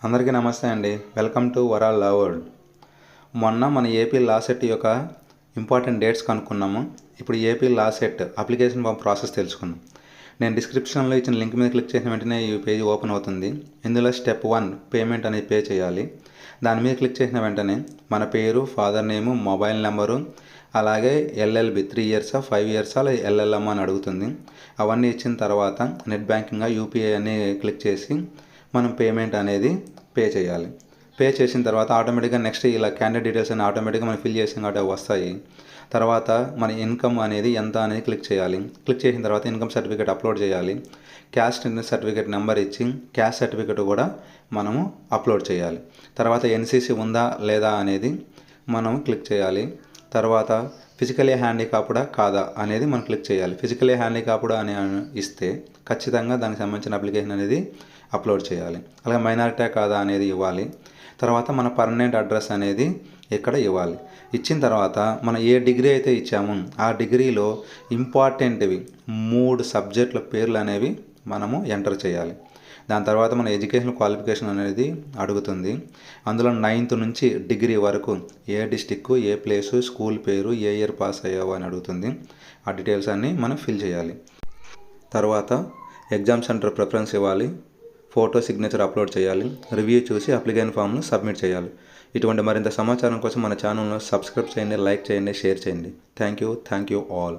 అందరికీ నమస్తే అండి. వెల్కమ్ టు వరాల్ లా వరల్డ్. మొన్న మన ఏపీ లా సెట్ యొక్క ఇంపార్టెంట్ డేట్స్ కనుక్కున్నాము. ఇప్పుడు AP LAWCET application form process తెలుసుకుందాం. నేను డిస్క్రిప్షన్లో ఇచ్చిన లింక్ మీద క్లిక్ చేసిన వెంటనే ఈ పేజ్ ఓపెన్ అవుతుంది. ఇందులో స్టెప్ 1 పేమెంట్ అనేది పే చేయాలి. దాని మీద క్లిక్ చేసిన వెంటనే మన పేరు, ఫాదర్ నేము, మొబైల్ నెంబరు, అలాగే ఎల్ఎల్బి 3 ఇయర్సా 5 ఇయర్సా ఎల్ఎల్ఎం అని అడుగుతుంది. అవన్నీ ఇచ్చిన తర్వాత నెట్ బ్యాంకింగ్ యూపీఐ అని క్లిక్ చేసి మనం పేమెంట్ అనేది పే చేయాలి. పే చేసిన తర్వాత ఆటోమేటిక్గా నెక్స్ట్ ఇలా క్యాండిడేట్ డీటెయిల్స్ అని ఆటోమేటిక్గా మనం ఫిల్ చేసాం కాబట్టి వస్తాయి. తర్వాత మన ఇన్కమ్ అనేది ఎంత అనేది క్లిక్ చేయాలి. క్లిక్ చేసిన తర్వాత ఇన్కమ్ సర్టిఫికేట్ అప్లోడ్ చేయాలి. క్యాస్ట్ సర్టిఫికేట్ నెంబర్ ఇచ్చి క్యాస్ట్ సర్టిఫికేట్ కూడా మనము అప్లోడ్ చేయాలి. తర్వాత ఎన్సీసీ ఉందా లేదా అనేది మనం క్లిక్ చేయాలి. తర్వాత ఫిజికలీ హ్యాండిక్యాప్డా కాదా అనేది మనం క్లిక్ చేయాలి. ఫిజికలీ హ్యాండిక్యాప్డా అని ఇస్తే ఖచ్చితంగా దానికి సంబంధించిన అప్లికేషన్ అనేది అప్లోడ్ చేయాలి. అలాగే మైనారిటీ కాదా అనేది ఇవ్వాలి. తర్వాత మన పర్మనెంట్ అడ్రస్ అనేది ఇక్కడ ఇవ్వాలి. ఇచ్చిన తర్వాత మనం ఏ డిగ్రీ అయితే ఇచ్చామో ఆ డిగ్రీలో ఇంపార్టెంట్వి 3 సబ్జెక్టుల పేర్లు అనేవి మనము ఎంటర్ చేయాలి. దాని తర్వాత మన ఎడ్యుకేషన్ క్వాలిఫికేషన్ అనేది అడుగుతుంది. అందులో 9th నుంచి డిగ్రీ వరకు ఏ డిస్టిక్, ఏ ప్లేసు, స్కూల్ పేరు, ఏ ఇయర్ పాస్ అయ్యావో అని అడుగుతుంది. ఆ డీటెయిల్స్ అన్నీ మనం ఫిల్ చేయాలి. తర్వాత ఎగ్జామ్ సెంటర్ ప్రిఫరెన్స్ ఇవ్వాలి. ఫోటో, సిగ్నేచర్ అప్లోడ్ చేయాలి. రివ్యూ చూసి అప్లికేషన్ ఫామ్ను సబ్మిట్ చేయాలి. ఇటువంటి మరింత సమాచారం కోసం మన ఛానల్ను సబ్స్క్రైబ్ చేయండి, లైక్ చేయండి, షేర్ చేయండి. Thank you all.